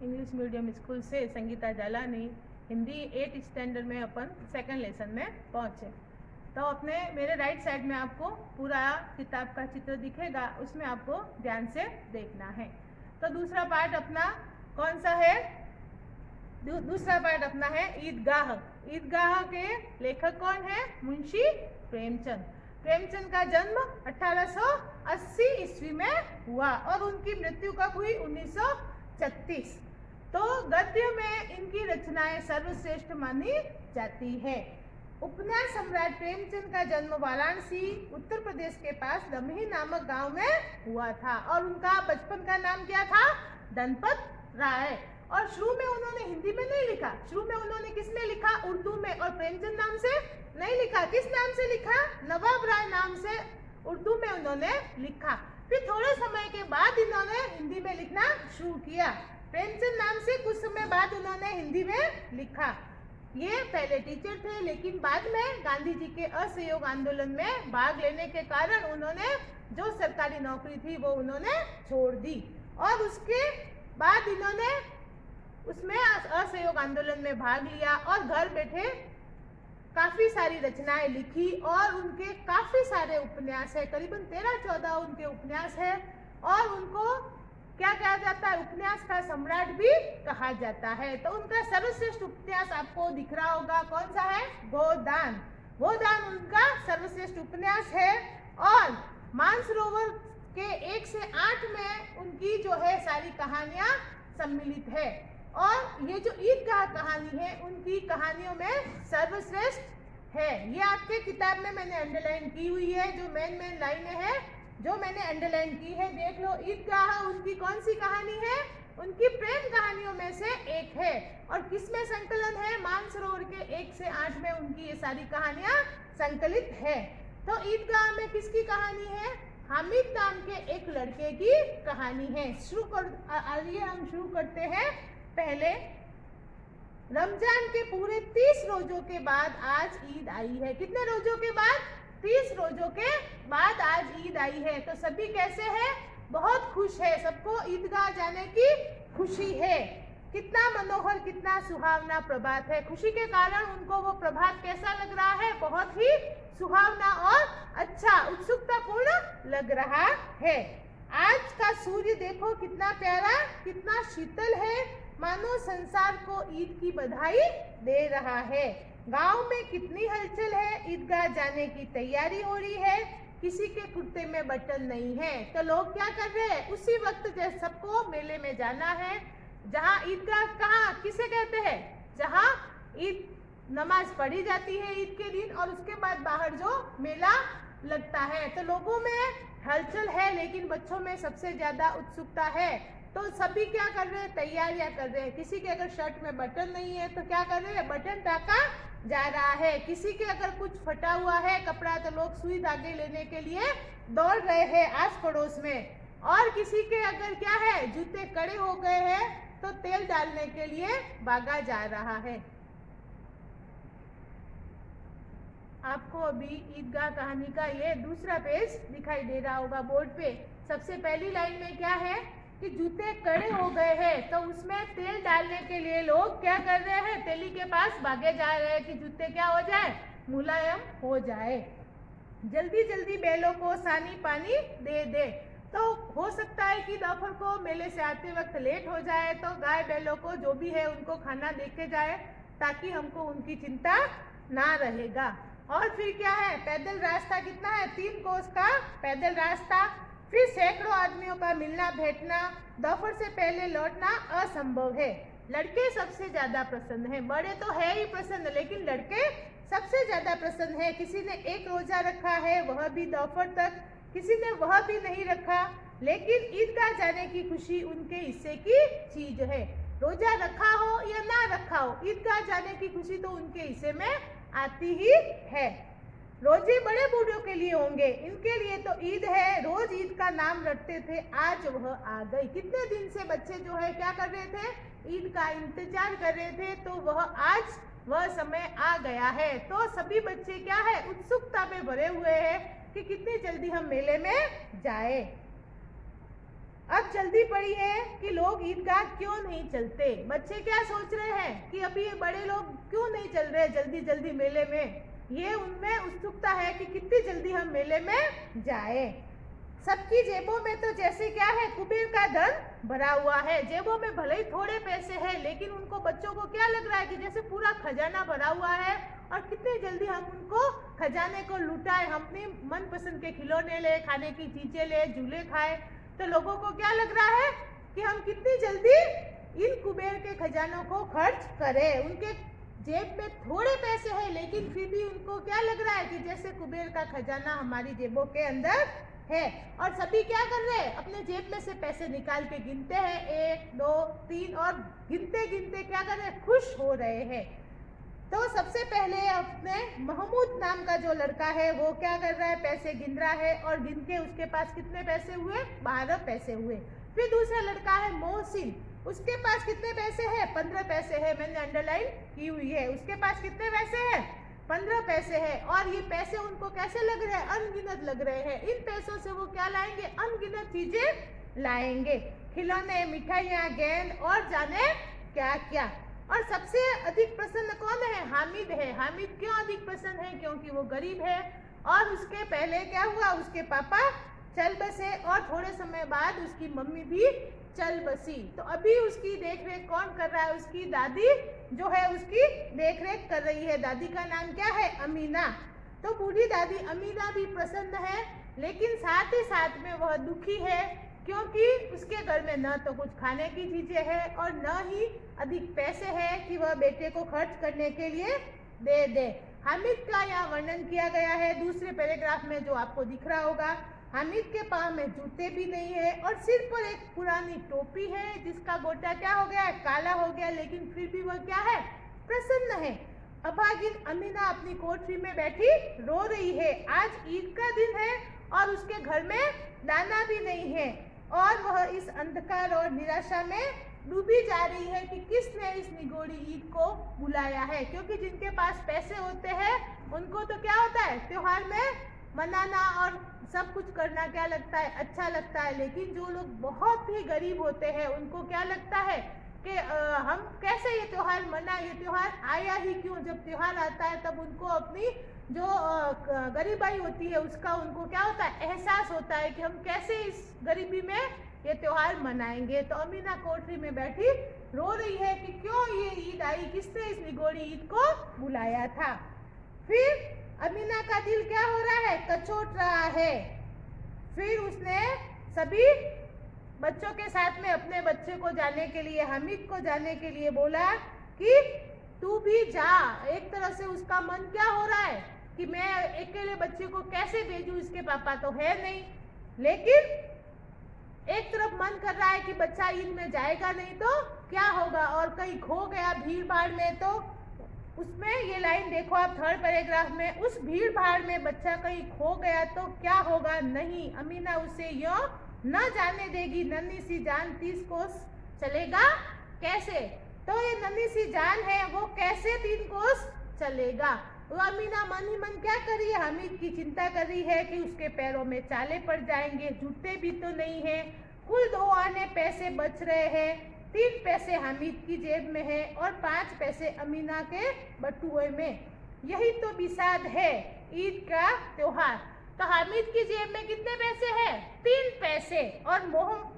English medium school से Sangeeta जालानी Hindi 8th standard में अपन second lesson में पहुँचे। तो अपने मेरे राइट साइड में आपको पूरा किताब का चित्र दिखेगा, उसमें आपको ध्यान से देखना है। तो दूसरा पार्ट अपना कौन सा है? दूसरा पार्ट अपना है ईदगाह। ईदगाह के लेखक कौन है? मुंशी प्रेमचंद। प्रेमचंद का जन्म 1880 ईस्वी में हुआ और उनकी मृत्यु कब हुई? 1936। तो गद्य में इनकी रचनाएं सर्वश्रेष्ठ मानी जाती है। उपन्यास सम्राट प्रेमचंद का जन्म वाराणसी उत्तर प्रदेश के पास दमही नामक गांव में हुआ था और उनका बचपन का नाम क्या था? धनपत राय। और शुरू में उन्होंने हिंदी में नहीं लिखा, शुरू में उन्होंने किस में लिखा? उर्दू में। और प्रेमचंद नाम से नहीं लिखा, किस नाम से लिखा? नवाब राय नाम से उर्दू में उन्होंने लिखा। फिर थोड़े समय के बाद इन्होंने हिंदी में लिखना शुरू किया। प्रेमचंद नाम से कुछ समय बाद उन्होंने हिंदी में लिखा। ये पहले टीचर थे, लेकिन बाद में गांधी जी के असहयोग आंदोलन में भाग लेने के कारण उन्होंने जो सरकारी नौकरी थी वो उन्होंने छोड़ दी और उसके बाद इन्होंने उसमें असहयोग आंदोलन में भाग लिया और घर बैठे काफी सारी रचनाएं लिखी और उनके काफी सारे उपन्यास है, करीबन 13-14 उनके उपन्यास है और उनको क्या कहा जाता है? उपन्यास का सम्राट भी कहा जाता है। तो उनका सर्वश्रेष्ठ उपन्यास आपको दिख रहा होगा, कौन सा है? गोदान। गोदान उनका सर्वश्रेष्ठ उपन्यास है और मानसरोवर के 1 से 8 में उनकी जो है सारी कहानियां सम्मिलित है और ये जो ईदगाह कहानी है उनकी कहानियों में सर्वश्रेष्ठ है। ये आपके किताब में मैंने अंडरलाइन की हुई है, जो मेन लाइनें हैं जो मैंने अंडरलाइन की है, देख लो। ईदगाह उनकी कौन सी कहानी है? उनकी प्रेम कहानियों में से एक है और किसमें संकलन है? मानसरोवर के 1 से 8 में उनकी ये सारी कहानियां संकलित है। तो ईदगाह में किसकी कहानी है? हामिद नाम के एक लड़के की कहानी है। आइए हम शुरू करते हैं। पहले रमजान के पूरे 30 रोजों के बाद आज ईद आई है। कितने रोजों के बाद? 30 रोजों के बाद आज ईद आई है। तो सभी कैसे हैं? बहुत खुश है, सबको ईदगाह जाने की खुशी है। कितना मनोहर, कितना सुहावना प्रभात है। खुशी के कारण उनको वो प्रभात कैसा लग रहा है? बहुत ही सुहावना और अच्छा, उत्सुकतापूर्ण लग रहा है। आज का सूर्य देखो कितना प्यारा, कितना शीतल है, मानो संसार को ईद की बधाई दे रहा है। गांव में कितनी हलचल है, ईदगाह जाने की तैयारी हो रही है। किसी के कुर्ते में बटन नहीं है तो लोग क्या कर रहे हैं? उसी वक्त जैसे सबको मेले में जाना है, जहां ईदगाह कहाँ किसे कहते हैं? जहां ईद नमाज पढ़ी जाती है ईद के दिन और उसके बाद बाहर जो मेला लगता है। तो लोगों में हलचल है, लेकिन बच्चों में सबसे ज्यादा उत्सुकता है। तो सभी क्या कर रहे हैं? तैयारियां कर रहे हैं। किसी के अगर शर्ट में बटन नहीं है तो क्या कर रहे हैं? बटन टाका जा रहा है। किसी के अगर कुछ फटा हुआ है कपड़ा तो लोग सुई धागे लेने के लिए दौड़ रहे हैं आस पड़ोस में। और किसी के अगर क्या है, जूते कड़े हो गए हैं तो तेल डालने के लिए भागा जा रहा है। आपको अभी ईदगाह कहानी का ये दूसरा पेज दिखाई दे रहा होगा बोर्ड पे। सबसे पहली लाइन में क्या है कि जूते कड़े हो गए हैं, तो उसमें तेल डालने के लिए लोग क्या कर रहे हैं? तेली के पास भागे जा रहे हैं कि जूते क्या हो जाए? मुलायम हो जाए। जल्दी जल्दी बैलों को सानी पानी दे दे। तो हो सकता है कि दोपहर को मेले से आते वक्त लेट हो जाए, तो गाय बैलों को जो भी है उनको खाना देके जाए ताकि हमको उनकी चिंता ना रहेगा। और फिर क्या है? पैदल रास्ता कितना है? 3 कोस का पैदल रास्ता। फिर सैकड़ों आदमियों का मिलना भेंटना, दोपहर से पहले लौटना असंभव है। लड़के सबसे ज्यादा प्रसन्न हैं। बड़े तो है ही प्रसन्न, लेकिन लड़के सबसे ज्यादा प्रसन्न है। किसी ने 1 रोजा रखा है, वह भी दोपहर तक, किसी ने वह भी नहीं रखा, लेकिन ईदगाह जाने की खुशी उनके हिस्से की चीज है। रोजा रखा हो या ना रखा हो, ईदगाह जाने की खुशी तो उनके हिस्से में आती ही है। रोजे बड़े बूढ़ों के लिए होंगे, इनके लिए तो ईद है। रोज ईद का नाम रटते थे, आज वह आ गई। कितने दिन से बच्चे जो है क्या कर रहे थे? ईद का इंतजार कर रहे थे, तो वह आज वह समय आ गया है। तो सभी बच्चे क्या है? उत्सुकता में भरे हुए हैं कि कितनी जल्दी हम मेले में जाए। अब जल्दी पड़ी है कि लोग ईदगाह क्यों नहीं चलते। बच्चे क्या सोच रहे हैं कि अभी ये बड़े लोग क्यों नहीं चल रहे जल्दी जल्दी मेले में। ये उनमें उत्सुकता है कि कितनी जल्दी हम मेले में जाए। सबकी जेबों में तो जैसे क्या है, कुबेर का धन भरा हुआ है। जेबों में भले ही थोड़े पैसे हैं, लेकिन उनको बच्चों को क्या लग रहा है कि जैसे पूरा खजाना भरा हुआ है और कितनी जल्दी हम उनको खजाने को लुटाए, हम अपनी मनपसंद के खिलौने ले, खाने की चीजें ले, झूले खाए। तो लोगों को क्या लग रहा है कि हम कितनी जल्दी इन कुबेर के खजानों को खर्च करें। उनके जेब में थोड़े पैसे हैं, लेकिन फिर भी उनको क्या लग रहा है कि जैसे कुबेर का खजाना हमारी जेबों के अंदर है। और सभी क्या कर रहे हैं, अपने जेब में से पैसे निकाल के गिनते हैं, 1 2 3, और गिनते गिनते क्या कर रहे हैं, खुश हो रहे हैं। तो सबसे पहले अपने महमूद नाम का जो लड़का है वो क्या कर रहा है, पैसे गिन रहा है, और गिन के उसके पास कितने पैसे हुए, 12 पैसे हुए। फिर दूसरा लड़का है मोहसिन, उसके पास कितने पैसे हैं, 15 पैसे है, मैंने अंडरलाइन की हुई है। उसके पास कितने पैसे हैं, 15 पैसे है। और ये पैसे उनको कैसे लग रहे हैं, अनगिनत लग रहे हैं। इन पैसों से वो क्या लाएंगे, अनगिनत चीजें लाएंगे, खिलौने, मिठाइयाँ, गेंद और जाने क्या क्या। और सबसे अधिक प्रसन्न कौन है, हामिद है। हामिद क्यों अधिक प्रसन्न है, क्योंकि वो गरीब है। और उसके पहले क्या हुआ, उसके पापा चल बसे और थोड़े समय बाद उसकी मम्मी भी चल बसी। तो अभी उसकी देखरेख कौन कर रहा है, उसकी दादी जो है उसकी देखरेख कर रही है। दादी का नाम क्या है, अमीना। तो बूढ़ी दादी अमीना भी प्रसन्न है, लेकिन साथ ही साथ में वह दुखी है, क्योंकि उसके घर में न तो कुछ खाने की चीजें है और न ही अधिक पैसे है कि वह बेटे को खर्च करने के लिए दे दे। हामिद का यहाँ वर्णन किया गया है दूसरे पैराग्राफ में, जो आपको दिख रहा होगा। हामिद के पाँव में जूते भी नहीं है और सिर पर एक पुरानी टोपी है जिसका गोटा क्या हो गया है, काला हो गया, लेकिन फिर भी वह क्या है, प्रसन्न है। अभागिन अमीना अपनी कोठरी में बैठी रो रही है। आज ईद का दिन है और उसके घर में दाना भी नहीं है, और वह इस अंधकार और निराशा में डूबी जा रही है कि किसने इस निगोड़ी ईद को बुलाया है। क्योंकि जिनके पास पैसे होते हैं उनको तो क्या होता है, त्योहार में मनाना और सब कुछ करना क्या लगता है, अच्छा लगता है। लेकिन जो लोग बहुत ही गरीब होते हैं उनको क्या लगता है कि हम कैसे ये त्योहार मनाएं, ये त्योहार आया ही क्यों। जब त्योहार आता है तब उनको अपनी जो गरीबाई होती है उसका उनको क्या होता है, एहसास होता है कि हम कैसे इस गरीबी में ये त्योहार मनाएंगे। तो अमीना कोठरी में बैठी रो रही है कि क्यों ये ईद आई, किसने इस निगोड़ी ईद को बुलाया था। फिर अमीना का दिल क्या हो रहा है, कचोट रहा है। फिर उसने सभी बच्चों के साथ में अपने बच्चे को जाने के लिए, हामिद को जाने के लिए बोला कि तू भी जा। एक तरह से उसका मन क्या हो रहा है कि मैं अकेले बच्चे को कैसे भेजूं, इसके पापा तो है नहीं। लेकिन एक तरफ मन कर रहा है कि बच्चा ईद में जाएगा नहीं तो क्या होगा, और कहीं खो गया भीड़ भाड़ में तो उसमें ये लाइन देखो आप थर्ड पैराग्राफ में, उस भीड़ भाड़ में बच्चा कहीं खो गया तो क्या होगा। नहीं, अमीना उसे यो न जाने देगी। नन्ही सी जान 30 कोस चलेगा कैसे। तो ये नन्ही सी जान है वो कैसे 3 कोस चलेगा। वो अमीना मन ही मन क्या कर रही है, हामिद की चिंता कर रही है कि उसके पैरों में चाले पड़ जाएंगे, जूते भी तो नहीं है। कुल 2 आने पैसे बच रहे हैं, 3 पैसे हामिद की जेब में है और 5 पैसे अमीना के बटुए में। यही तो बिसात है ईद का त्योहार। तो हामिद की जेब में कितने पैसे हैं, 3 पैसे। और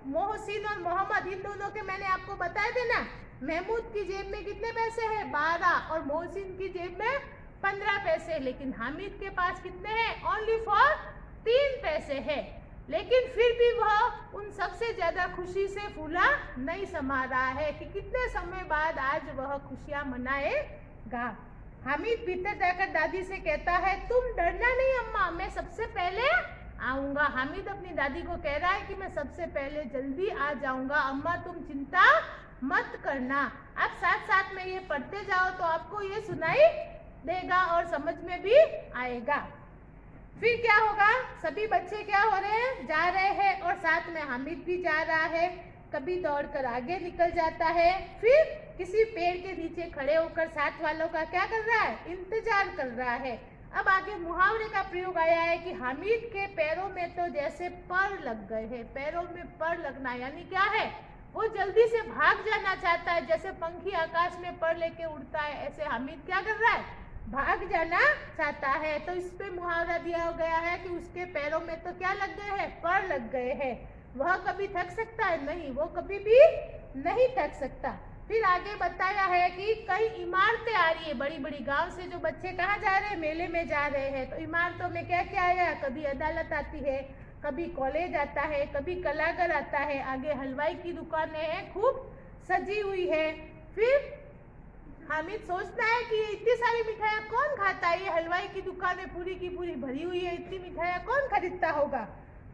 मोहसिन और मोहम्मद, इन दोनों के मैंने आपको बताए थे ना, महमूद की जेब में कितने पैसे हैं, 12, और मोहसिन की जेब में 15 पैसे। लेकिन हामिद के पास कितने हैं, ओनली फॉर 3 पैसे है। लेकिन फिर भी वह उन सबसे ज्यादा खुशी से फूला नहीं समा रहा है कि कितने समय बाद आज वह खुशियां मनाएगा। हामिद भीतर जाकर दादी से कहता है, तुम डरना नहीं अम्मा, मैं सबसे पहले आऊंगा। हामिद अपनी दादी को कह रहा है कि मैं सबसे पहले जल्दी आ जाऊंगा, अम्मा तुम चिंता मत करना। आप साथ साथ में ये पढ़ते जाओ तो आपको ये सुनाई देगा और समझ में भी आएगा। फिर क्या होगा, सभी बच्चे क्या हो रहे हैं, जा रहे हैं, और साथ में हामिद भी जा रहा है। कभी दौड़कर आगे निकल जाता है, फिर किसी पेड़ के नीचे खड़े होकर साथ वालों का क्या कर रहा है, इंतजार कर रहा है। अब आगे मुहावरे का प्रयोग आया है कि हामिद के पैरों में तो जैसे पर लग गए हैं। पैरों में पर लगना यानी क्या है, वो जल्दी से भाग जाना चाहता है, जैसे पंखी आकाश में पर लेके उड़ता है, ऐसे हामिद क्या कर रहा है, भाग जाना चाहता है। तो इस पे मुहावरा दिया गया है कि उसके पैरों में तो क्या लग गए हैं, पर लग गए हैं। वह कभी थक सकता है नहीं, वो कभी भी नहीं थक सकता। फिर आगे बताया है कि कई इमारतें आ रही है बड़ी बड़ी। गांव से जो बच्चे कहाँ जा रहे हैं, मेले में जा रहे हैं। तो इमारतों में क्या क्या आया, कभी अदालत आती है, कभी कॉलेज आता है, कभी कलाघर आता है, आगे हलवाई की दुकानें हैं, खूब सजी हुई है। फिर हामिद सोचता है कि इतनी सारी मिठाइयाँ कौन खाता है, ये हलवाई की दुकानें पूरी की पूरी भरी हुई है, इतनी मिठाइयाँ कौन खरीदता होगा।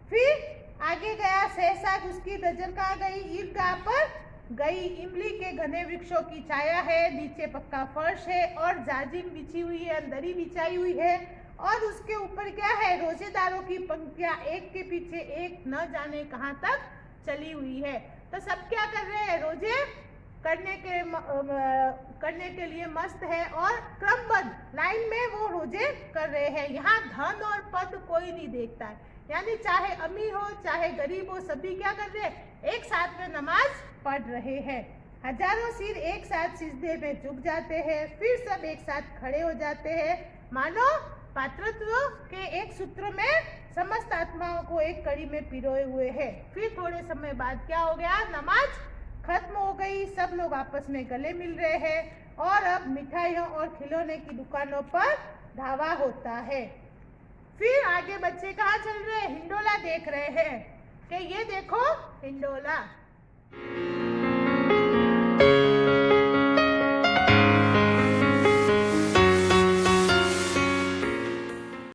फिर आगे गया, सहसा उसकी नजर कहाँ गई, ईदगाह पर गई। इमली के घने वृक्षों की छाया है, नीचे पक्का फर्श है और जाजिम बिछी हुई है, दरी बिछाई हुई है और उसके ऊपर क्या है, रोजेदारों की पंक्तियां एक के पीछे एक न जाने कहां तक चली हुई है। तो सब क्या कर रहे हैं, रोजे करने के लिए मस्त है और क्रमबद्ध लाइन में वो रोजे कर रहे हैं। यहाँ धन और पद कोई नहीं देखता है, यानी चाहे अमीर हो चाहे गरीब हो, सभी क्या कर रहे हैं, एक साथ में नमाज पढ़ रहे हैं। हजारों सिर एक साथ सिजदे में झुक जाते हैं, फिर सब एक साथ खड़े हो जाते हैं, मानो पात्रत्व के एक सूत्र में समस्त आत्माओं को एक कड़ी में पिरोए हुए हैं। फिर थोड़े समय बाद क्या हो गया, नमाज खत्म हो गई, सब लोग आपस में गले मिल रहे हैं और अब मिठाइयों और खिलौने की दुकानों पर धावा होता है। फिर आगे बच्चे कहाँ चल रहे हैं, हिंडोला देख रहे हैं कि ये देखो हिंडोला।